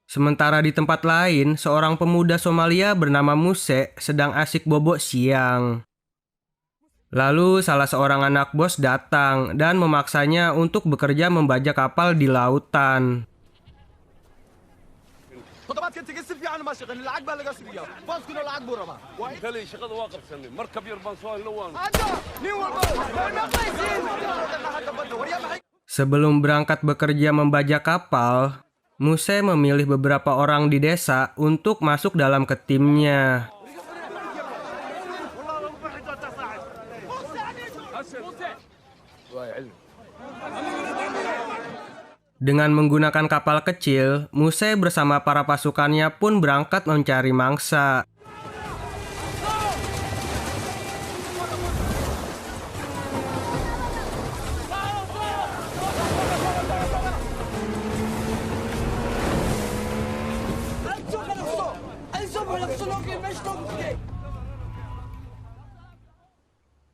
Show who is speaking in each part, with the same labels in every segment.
Speaker 1: Sementara di tempat lain, seorang pemuda Somalia bernama Muse sedang asik bobok siang. Lalu salah seorang anak bos datang dan memaksanya untuk bekerja membajak kapal di lautan.
Speaker 2: خطوات كنت قصر في عنا ماشي غني العقبة اللي قصر فيها باص كنا العقبة رما
Speaker 3: تالي شغل واقف سني مركب يربان سؤال لوان
Speaker 2: هذا نيو الباص ما قايسين ما حد بده وريا ما حي
Speaker 1: Sebelum berangkat bekerja membajak kapal, Muse memilih beberapa orang di desa untuk masuk dalam ke timnya. Dengan menggunakan kapal kecil, Muse bersama para pasukannya pun berangkat mencari mangsa.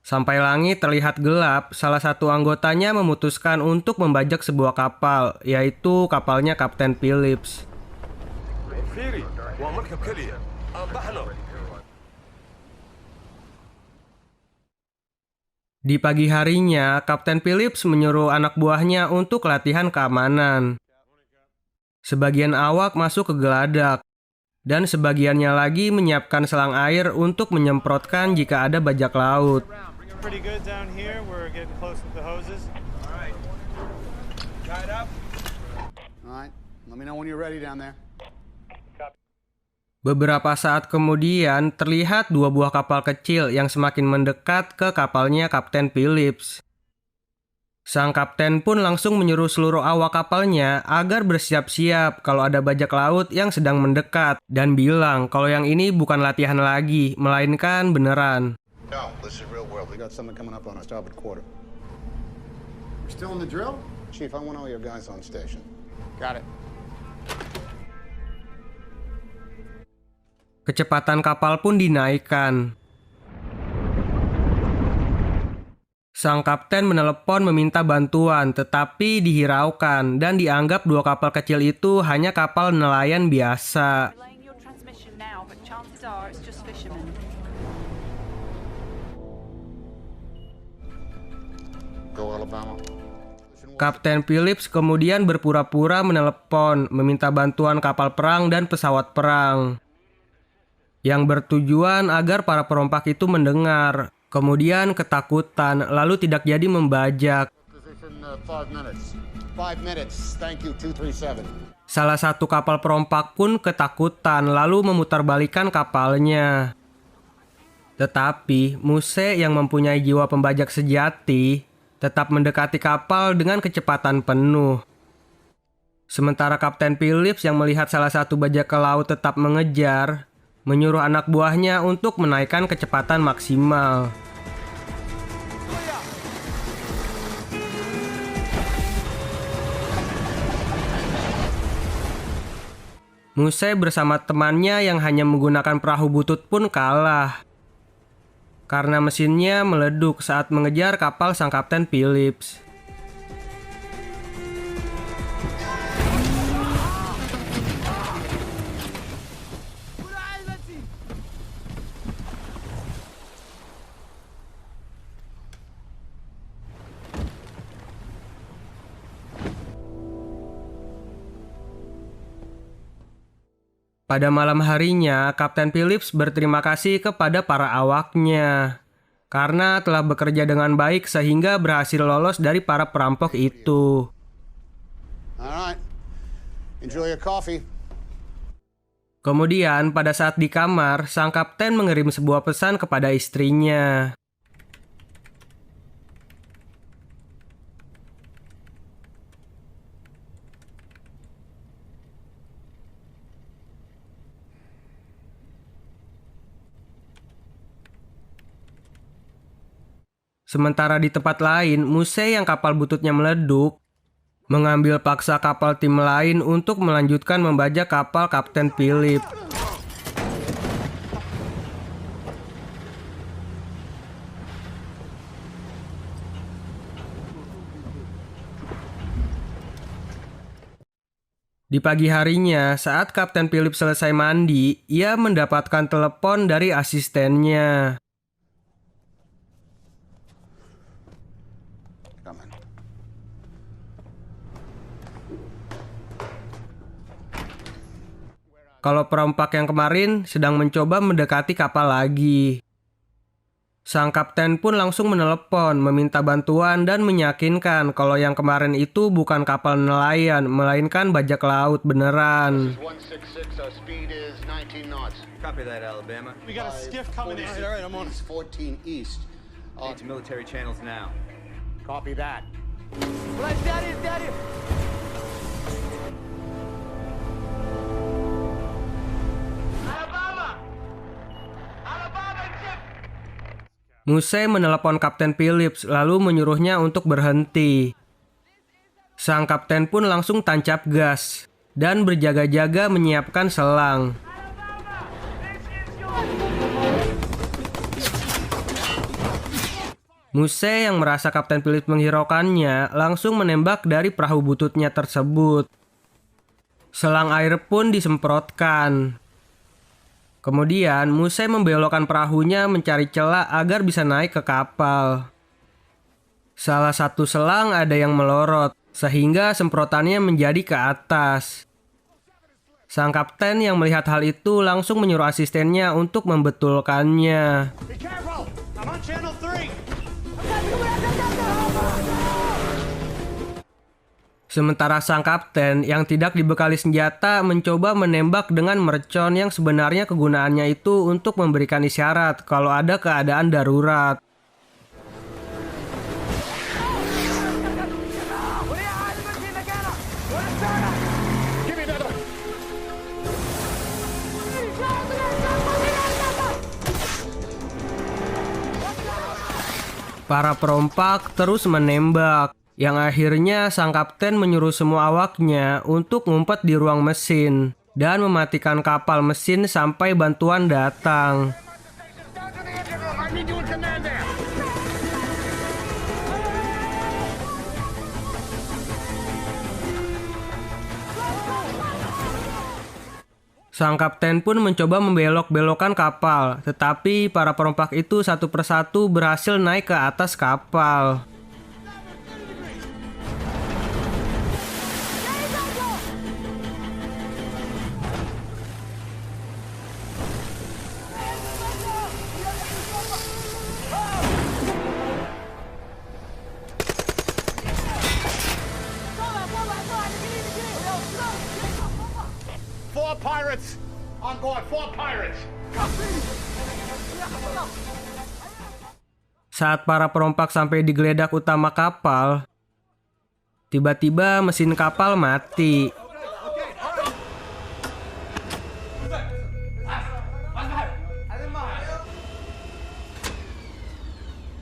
Speaker 1: Sampai langit terlihat gelap, salah satu anggotanya memutuskan untuk membajak sebuah kapal, yaitu kapalnya Kapten Phillips.
Speaker 3: خيري ومركب كلية بحنا.
Speaker 1: Di pagi harinya, Kapten Phillips menyuruh anak buahnya untuk latihan keamanan. Sebagian awak masuk ke geladak, dan sebagiannya lagi menyiapkan selang air untuk menyemprotkan jika ada bajak laut.
Speaker 4: Pretty good down here. We're getting close to the hoses.
Speaker 3: All right. Guide up.
Speaker 5: All right. Let me know when you're ready down there.
Speaker 1: Beberapa saat kemudian, terlihat dua buah kapal kecil yang semakin mendekat ke kapalnya Kapten Phillips. Sang kapten pun langsung menyuruh seluruh awak kapalnya agar bersiap-siap kalau ada bajak laut yang sedang mendekat, dan bilang kalau yang ini bukan latihan lagi, melainkan beneran.
Speaker 5: No, this is real world. We got something coming up on our starboard quarter. We're still in the drill? Chief, I want all your guys on station. Got it.
Speaker 1: Kecepatan kapal pun dinaikkan. Sang kapten menelepon meminta bantuan, tetapi dihiraukan dan dianggap dua kapal kecil itu hanya kapal nelayan biasa.
Speaker 6: Relaying your transmission now, but chances are it's just fishermen.
Speaker 5: Go Alabama.
Speaker 1: Kapten Phillips kemudian berpura-pura menelepon, meminta bantuan kapal perang dan pesawat perang, yang bertujuan agar para perompak itu mendengar, kemudian ketakutan, lalu tidak jadi membajak.
Speaker 5: Position 5 minutes. 5 minutes. Thank you, 237.
Speaker 1: Salah satu kapal perompak pun ketakutan, lalu memutarbalikkan kapalnya. Tetapi Muse yang mempunyai jiwa pembajak sejati tetap mendekati kapal dengan kecepatan penuh. Sementara Kapten Phillips yang melihat salah satu bajak ke laut tetap mengejar, menyuruh anak buahnya untuk menaikkan kecepatan maksimal. Muse bersama temannya yang hanya menggunakan perahu butut pun kalah, karena mesinnya meleduk saat mengejar kapal sang Kapten Phillips. Pada malam harinya, Kapten Phillips berterima kasih kepada para awaknya karena telah bekerja dengan baik sehingga berhasil lolos dari para perampok itu.
Speaker 5: All right. Enjoy your coffee.
Speaker 1: Kemudian pada saat di kamar, sang kapten mengirim sebuah pesan kepada istrinya. Sementara di tempat lain, Muse yang kapal bututnya meleduk, mengambil paksa kapal tim lain untuk melanjutkan membajak kapal Kapten Phillips. Di pagi harinya, saat Kapten Phillips selesai mandi, ia mendapatkan telepon dari asistennya.
Speaker 5: Come in.
Speaker 1: Kalau perompak yang kemarin sedang mencoba mendekati kapal lagi. Sang kapten pun langsung menelepon, meminta bantuan dan meyakinkan kalau yang kemarin itu bukan kapal nelayan, melainkan bajak laut beneran.
Speaker 5: 166, speed is 19 knots.
Speaker 7: Copy that, Alabama.
Speaker 4: We got a skiff coming in.
Speaker 5: All right, I'm on. 14 east.
Speaker 7: Need to military channels now.
Speaker 5: Copy that.
Speaker 2: Блядь, сядет!
Speaker 1: Muse menelepon Kapten Phillips lalu menyuruhnya untuk berhenti. Sang kapten pun langsung tancap gas dan berjaga-jaga menyiapkan selang. Muse yang merasa Kapten Phillips menghiraukannya langsung menembak dari perahu bututnya tersebut. Selang air pun disemprotkan. Kemudian Muse membelokkan perahunya mencari celah agar bisa naik ke kapal. Salah satu selang ada yang melorot, sehingga semprotannya menjadi ke atas. Sang kapten yang melihat hal itu langsung menyuruh asistennya untuk membetulkannya.
Speaker 4: Be careful! I'm on channel 3.
Speaker 1: Sementara sang kapten yang tidak dibekali senjata mencoba menembak dengan mercon yang sebenarnya kegunaannya itu untuk memberikan isyarat kalau ada keadaan darurat. Para perompak terus menembak, yang akhirnya sang kapten menyuruh semua awaknya untuk ngumpet di ruang mesin dan mematikan kapal mesin sampai bantuan datang. Sang kapten pun mencoba membelok-belokkan kapal, tetapi para perompak itu satu persatu berhasil naik ke atas kapal.
Speaker 5: Four pirates on board. 4 pirates.
Speaker 1: Saat para perompak sampai di geledak utama kapal, tiba-tiba mesin kapal mati.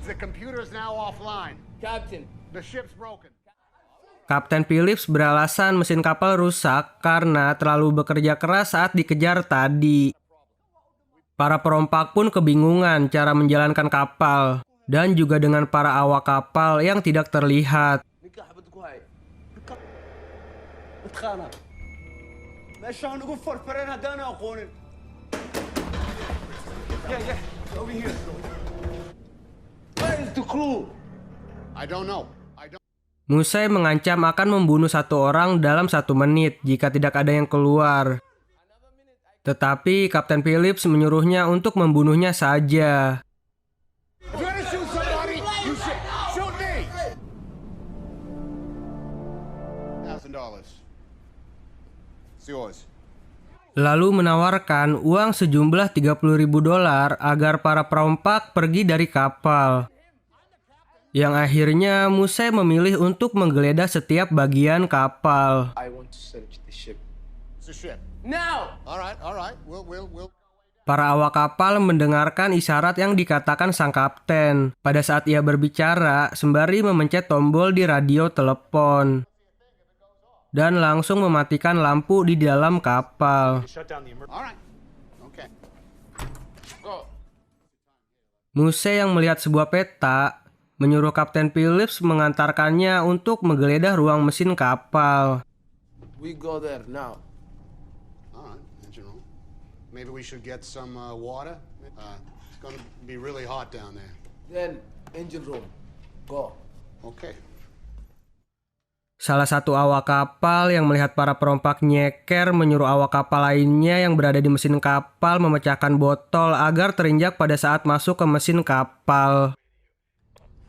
Speaker 5: The computer's now offline.
Speaker 2: Captain.
Speaker 5: The ship's broken.
Speaker 1: Kapten Phillips beralasan mesin kapal rusak karena terlalu bekerja keras saat dikejar tadi. Para perompak pun kebingungan cara menjalankan kapal, dan juga dengan para awak kapal yang tidak terlihat.
Speaker 2: نكاح بتقوي بتخانق ماشي نقول فرفرين هدانا اخونا
Speaker 3: Yeah, over here.
Speaker 2: Where is the crew?
Speaker 5: I don't know.
Speaker 1: Muse mengancam akan membunuh satu orang dalam 1 menit jika tidak ada yang keluar. Tetapi Kapten Phillips menyuruhnya untuk membunuhnya saja.
Speaker 5: If you're gonna shoot somebody, you shoot me. $1,000. It's yours.
Speaker 1: Lalu menawarkan uang sejumlah $30.000 agar para perompak pergi dari kapal. Yang akhirnya Muse memilih untuk menggeledah setiap bagian kapal.
Speaker 2: I want to search the ship.
Speaker 5: It's a ship.
Speaker 2: Now!
Speaker 5: All right. We'll.
Speaker 1: Para awak kapal mendengarkan isyarat yang dikatakan sang kapten pada saat ia berbicara sembari memencet tombol di radio telepon dan langsung mematikan lampu di dalam kapal.
Speaker 4: Shut down the emergency.
Speaker 5: All right. Okay. Go.
Speaker 1: Muse yang melihat sebuah peta menyuruh Kapten Phillips mengantarkannya untuk menggeledah ruang mesin kapal.
Speaker 8: We go there now.
Speaker 5: All right, engine room. Maybe we should get some water. It's going to be really hot down there.
Speaker 8: Then engine room. Go.
Speaker 5: Okay.
Speaker 1: Salah satu awak kapal yang melihat para perompak nyeker menyuruh awak kapal lainnya yang berada di mesin kapal memecahkan botol agar terinjak pada saat masuk ke mesin kapal.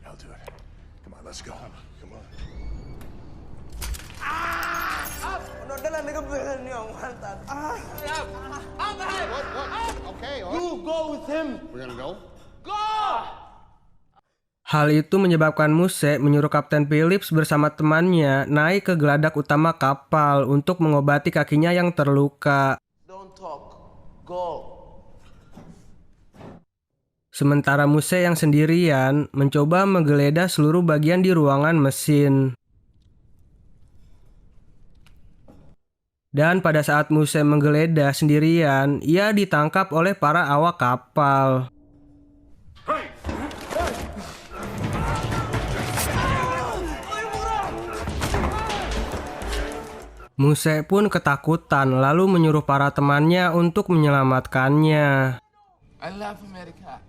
Speaker 3: I'll do it. Come on, let's go. Come on.
Speaker 5: What? Okay, all right.
Speaker 8: You go with him.
Speaker 5: We're going to go?
Speaker 1: Hal itu menyebabkan Muse menyuruh Kapten Phillips bersama temannya naik ke geladak utama kapal untuk mengobati kakinya yang terluka.
Speaker 8: Don't talk. Go.
Speaker 1: Sementara Muse yang sendirian mencoba menggeledah seluruh bagian di ruangan mesin. Dan pada saat Muse menggeledah sendirian, ia ditangkap oleh para awak kapal. Muse pun ketakutan lalu menyuruh para temannya untuk menyelamatkannya.
Speaker 8: I love America.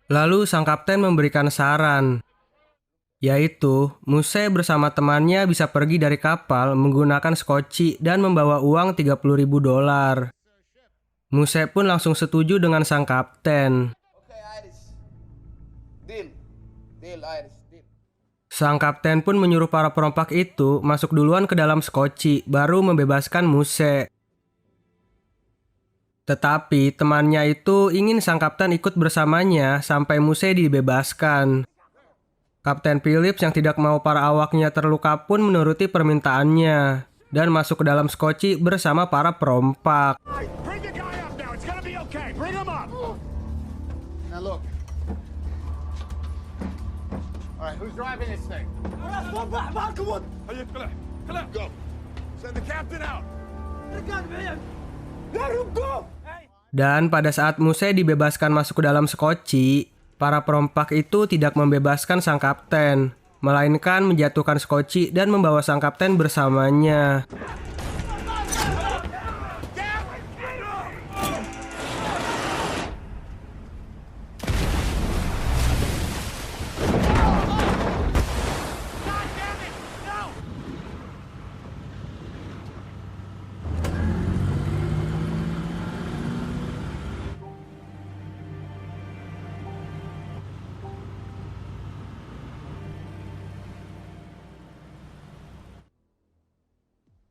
Speaker 1: Lalu sang kapten memberikan saran, yaitu Muse bersama temannya bisa pergi dari kapal menggunakan skoci dan membawa uang $30.000. Muse pun langsung setuju dengan sang kapten.
Speaker 8: Okay, Iris. Deal. Deal, Iris. Deal.
Speaker 1: Sang kapten pun menyuruh para perompak itu masuk duluan ke dalam skoci, baru membebaskan Muse. Tetapi temannya itu ingin sang kapten ikut bersamanya sampai Muse dibebaskan. Kapten Phillips yang tidak mau para awaknya terluka pun menuruti permintaannya dan masuk ke dalam skoci bersama para perompak.
Speaker 3: Bring the guy up now. It's gonna be okay. Bring him up.
Speaker 5: Now look. All right, who's driving this thing?
Speaker 3: Go. Send the captain out.
Speaker 1: Dan pada saat Muse dibebaskan masuk ke dalam skoci, para perompak itu tidak membebaskan sang kapten, melainkan menjatuhkan skoci dan membawa sang kapten bersamanya.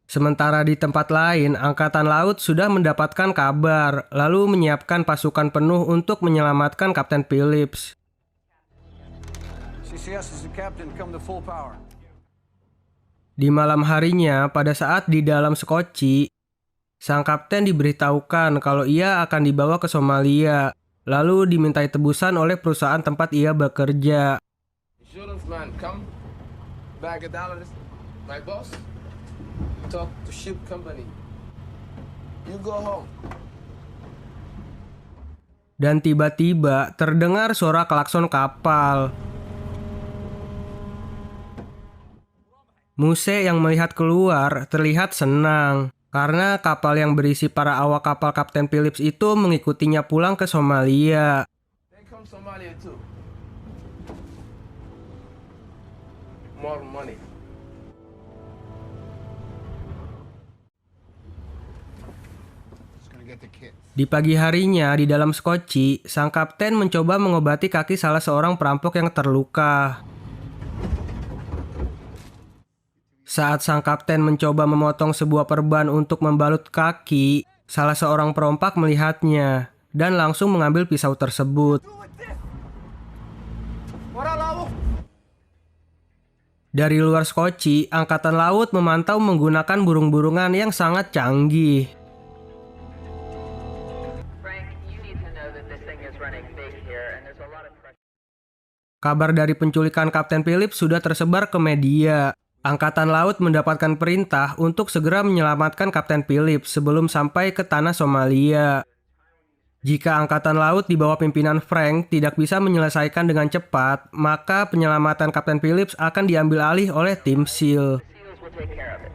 Speaker 1: Sementara di tempat lain, Angkatan Laut sudah mendapatkan kabar, lalu menyiapkan pasukan penuh untuk menyelamatkan Kapten Phillips.
Speaker 2: CCS is the captain. Come to full power.
Speaker 1: Di malam harinya, pada saat di dalam skoci, sang kapten diberitahukan kalau ia akan dibawa ke Somalia, lalu dimintai tebusan oleh perusahaan tempat ia bekerja.
Speaker 8: Insurance man, come. Bag of dollars. My boss. Talk to ship company. You go home.
Speaker 1: Dan tiba-tiba terdengar suara klakson kapal. Muse yang melihat keluar terlihat senang karena kapal yang berisi para awak kapal Kapten Phillips itu mengikutinya pulang ke Somalia.
Speaker 8: They come Somalia too. More money.
Speaker 5: Just gonna get the kids.
Speaker 1: Di pagi harinya di dalam skoci, sang kapten mencoba mengobati kaki salah seorang perampok yang terluka. Saat sang kapten mencoba memotong sebuah perban untuk membalut kaki, salah seorang perompak melihatnya dan langsung mengambil pisau tersebut. Dari luar skoci, Angkatan Laut memantau menggunakan burung-burungan yang sangat canggih. Kabar dari penculikan Kapten Phillips sudah tersebar ke media. Angkatan Laut mendapatkan perintah untuk segera menyelamatkan Kapten Phillips sebelum sampai ke tanah Somalia. Jika Angkatan Laut di bawah pimpinan Frank tidak bisa menyelesaikan dengan cepat, maka penyelamatan Kapten Phillips akan diambil alih oleh tim SEAL.
Speaker 9: will take care of it.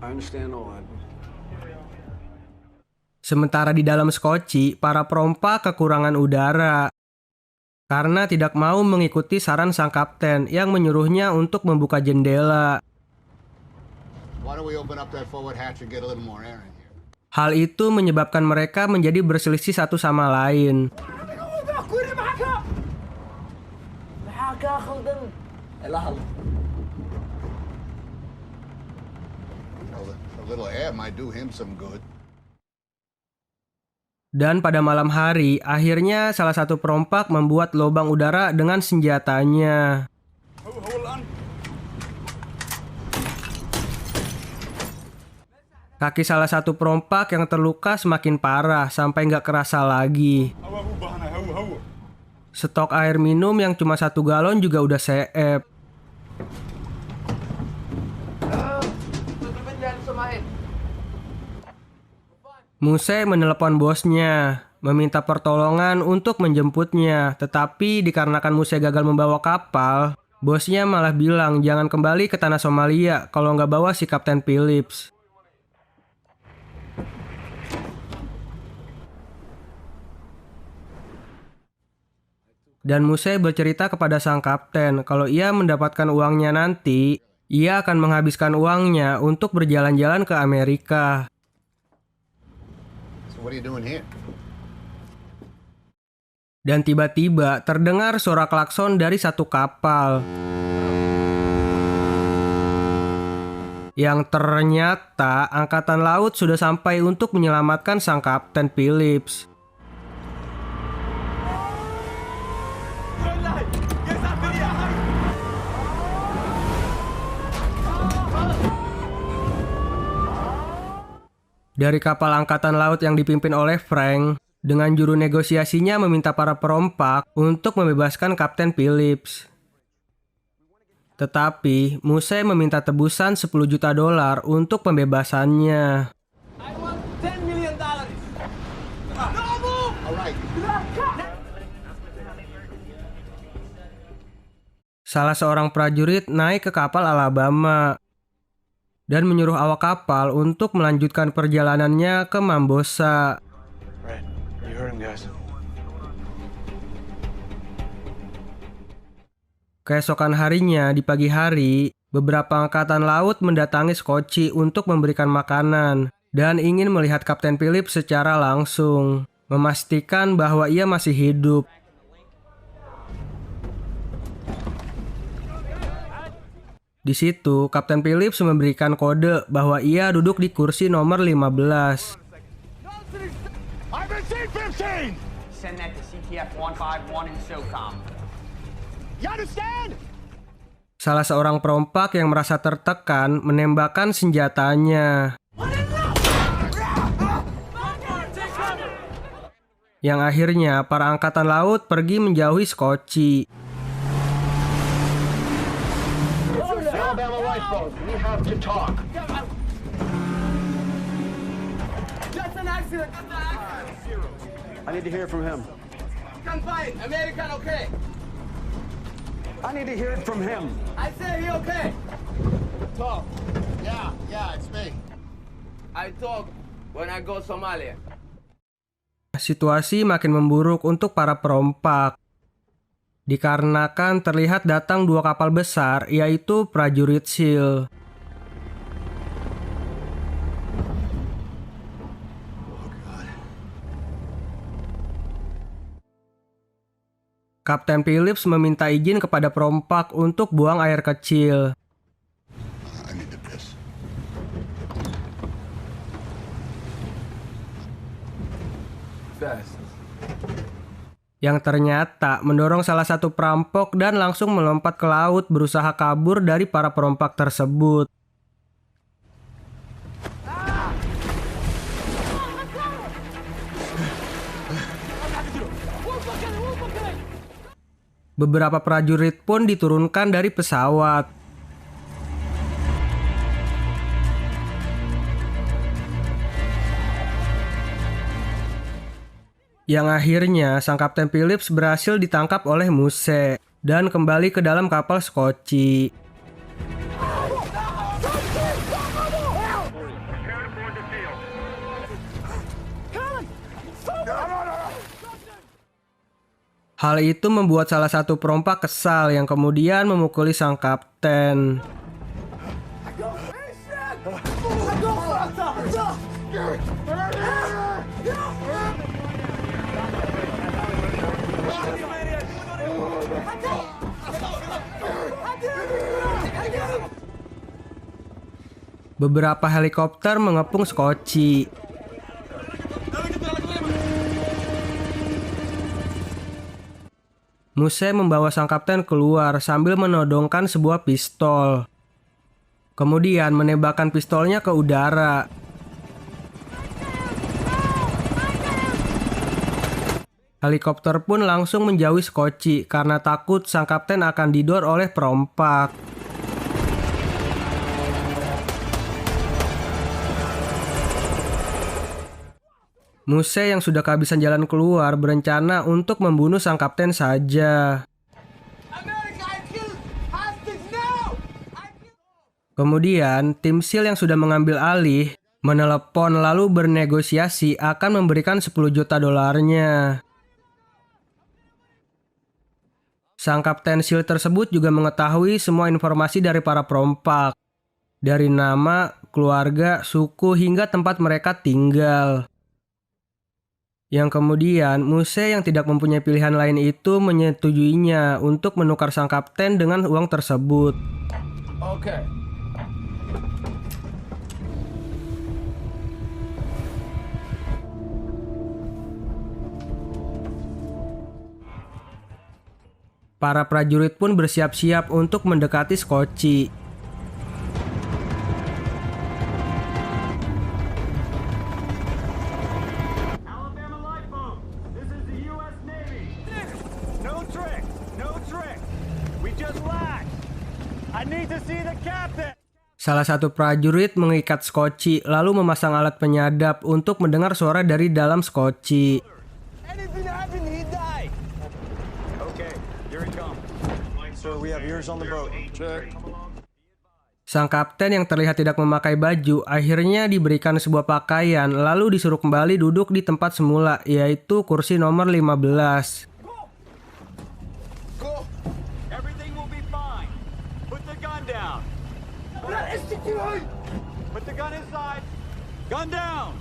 Speaker 8: I understand all, Admiral.
Speaker 1: Sementara di dalam skoci, para perompak kekurangan udara karena tidak mau mengikuti saran sang kapten yang menyuruhnya untuk membuka jendela.
Speaker 5: Why don't we open up that forward hatch and get a little more air in here?
Speaker 1: Hal itu menyebabkan mereka menjadi berselisih satu sama lain.
Speaker 5: A little air might do him some good.
Speaker 1: Dan pada malam hari, akhirnya salah satu perompak membuat lubang udara dengan senjatanya. Kaki salah satu perompak yang terluka semakin parah sampai nggak kerasa lagi. Stok air minum yang cuma 1 galon juga udah seep. Muse menelepon bosnya, meminta pertolongan untuk menjemputnya. Tetapi dikarenakan Muse gagal membawa kapal, bosnya malah bilang jangan kembali ke tanah Somalia kalau nggak bawa si Kapten Phillips. Dan Muse bercerita kepada sang kapten kalau ia mendapatkan uangnya nanti, ia akan menghabiskan uangnya untuk berjalan-jalan ke Amerika.
Speaker 5: What are you doing here?
Speaker 1: Dan tiba-tiba terdengar suara klakson dari satu kapal. Yang ternyata angkatan laut sudah sampai untuk menyelamatkan sang Kapten Phillips. Dari kapal angkatan laut yang dipimpin oleh Frank, dengan juru negosiasinya meminta para perompak untuk membebaskan Kapten Phillips. Tetapi, Muse meminta tebusan $10 juta untuk pembebasannya. Salah seorang prajurit naik ke kapal Alabama dan menyuruh awak kapal untuk melanjutkan perjalanannya ke Mambosa.
Speaker 4: Right. You heard him, guys.
Speaker 1: Keesokan harinya, di pagi hari, beberapa angkatan laut mendatangi Skoci untuk memberikan makanan dan ingin melihat Kapten Phillips secara langsung, memastikan bahwa ia masih hidup. Di situ, Kapten Phillips memberikan kode bahwa ia duduk di kursi nomor 15.
Speaker 2: I've been C-15!
Speaker 9: Send that to CTF 151 in SOCOM.
Speaker 2: You understand?
Speaker 1: Salah seorang perompak yang merasa tertekan menembakkan senjatanya. Yang akhirnya para angkatan laut pergi menjauhi Skoci.
Speaker 2: Alabama lifeboat, we have to talk.
Speaker 8: Just an accident.
Speaker 2: I need to hear from him.
Speaker 8: Can fight. American okay.
Speaker 2: I need to hear it from him.
Speaker 8: I say he okay. Talk.
Speaker 5: Yeah, it's me.
Speaker 8: I talk when I go Somalia.
Speaker 1: Situasi makin memburuk untuk para perompak. Dikarenakan terlihat datang 2 kapal besar, yaitu prajurit SEAL. Kapten Phillips meminta izin kepada perompak untuk buang air kecil.
Speaker 5: I need to piss.
Speaker 8: Fast.
Speaker 1: Yang ternyata mendorong salah satu perampok dan langsung melompat ke laut berusaha kabur dari para perompak tersebut. Beberapa prajurit pun diturunkan dari pesawat. Yang akhirnya sang Kapten Phillips berhasil ditangkap oleh Muse. dan kembali ke dalam kapal Scotchy. Hal itu membuat salah satu perompak kesal yang kemudian memukuli sang kapten. Beberapa helikopter mengepung Scotchy. Muse membawa sang kapten keluar sambil menodongkan sebuah pistol. Kemudian menembakkan pistolnya ke udara. Helikopter pun langsung menjauhi Scotchy karena takut sang kapten akan didor oleh perompak. Muse yang sudah kehabisan jalan keluar berencana untuk membunuh sang kapten saja. Kemudian, tim SEAL yang sudah mengambil alih menelepon lalu bernegosiasi akan memberikan 10 juta dolarnya. Sang kapten SEAL tersebut juga mengetahui semua informasi dari para perompak, dari nama, keluarga, suku, hingga tempat mereka tinggal. Yang kemudian, Muse yang tidak mempunyai pilihan lain itu menyetujuinya untuk menukar sang kapten dengan uang tersebut.
Speaker 8: Okay.
Speaker 1: Para prajurit pun bersiap-siap untuk mendekati Scotchy. Salah satu prajurit mengikat Scotchy lalu memasang alat penyadap untuk mendengar suara dari dalam Scotchy.
Speaker 2: Anything happened, he died.
Speaker 4: Okay, here he comes. Sir, we have ears on the boat. Check.
Speaker 1: Sang kapten yang terlihat tidak memakai baju akhirnya diberikan sebuah pakaian lalu disuruh kembali duduk di tempat semula, yaitu kursi nomor 15.
Speaker 2: Go.
Speaker 4: Everything will be fine. Put the gun down. Put the gun inside. Gun down.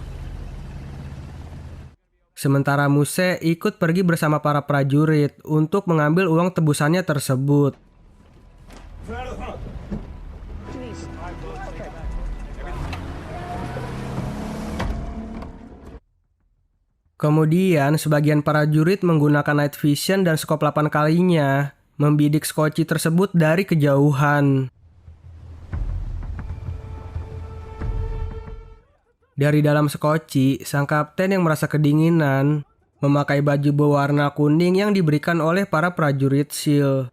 Speaker 1: Sementara Muse ikut pergi bersama para prajurit untuk mengambil uang tebusannya tersebut. Kemudian sebagian prajurit menggunakan night vision dan skop 8 kalinya membidik Scotchy tersebut dari kejauhan. Dari dalam Scotchy, sang kapten yang merasa kedinginan memakai baju berwarna kuning yang diberikan oleh para prajurit SEAL.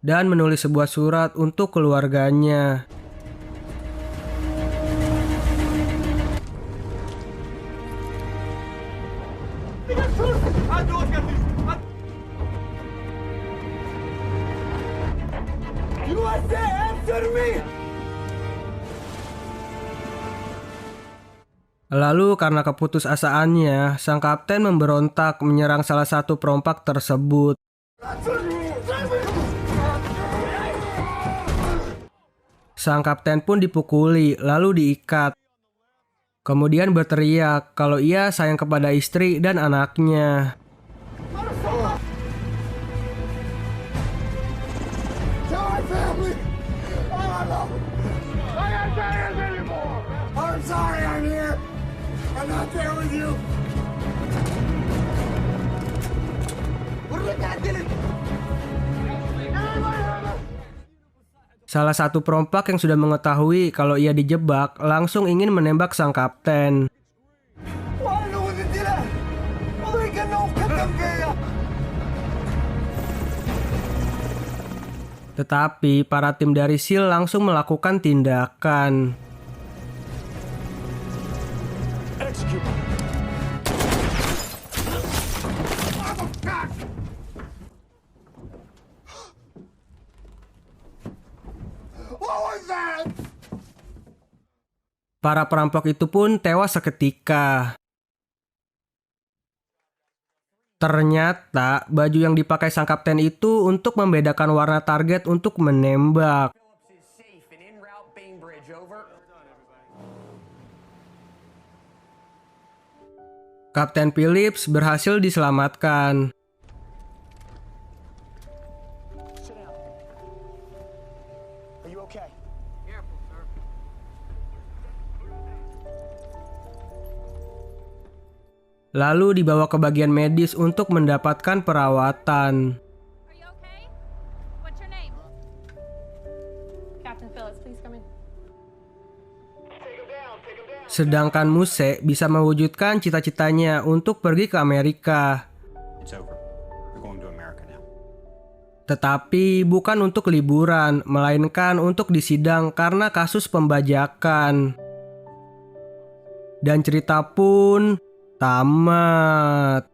Speaker 1: Dan menulis sebuah surat untuk keluarganya.
Speaker 2: USA, answer me!
Speaker 1: Lalu karena keputusasaannya, sang kapten memberontak menyerang salah satu perompak tersebut. Sang kapten pun dipukuli lalu diikat. Kemudian berteriak kalau ia sayang kepada istri dan anaknya.
Speaker 2: Tell my family! I can't say this anymore! I'm sorry I'm here! I'm not there with you! What are we gonna do?
Speaker 1: Salah satu perompak yang sudah mengetahui kalau ia dijebak langsung ingin menembak sang kapten. Tetapi para tim dari SEAL langsung melakukan tindakan.
Speaker 3: Execute.
Speaker 2: What was that?
Speaker 1: Para perampok itu pun tewas seketika. Ternyata baju yang dipakai sang kapten itu untuk membedakan warna target untuk menembak.
Speaker 9: Safe and en route Bainbridge, over.
Speaker 1: Kapten Phillips berhasil diselamatkan.
Speaker 4: Sit down. Are you okay?
Speaker 1: Lalu dibawa ke bagian medis untuk mendapatkan perawatan.
Speaker 6: Are you okay? What's your name?
Speaker 10: Captain Phillips, please come in.
Speaker 1: Sedangkan Muse bisa mewujudkan cita-citanya untuk pergi ke Amerika.
Speaker 4: It's over. We're going to America now.
Speaker 1: Tetapi bukan untuk liburan, melainkan untuk disidang karena kasus pembajakan. Dan cerita pun tamat.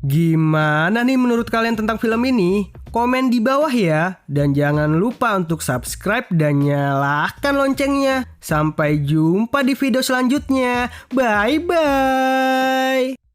Speaker 1: Gimana nih menurut kalian tentang film ini? Komen di bawah ya. Dan jangan lupa untuk subscribe dan nyalakan loncengnya. Sampai jumpa di video selanjutnya. Bye-bye.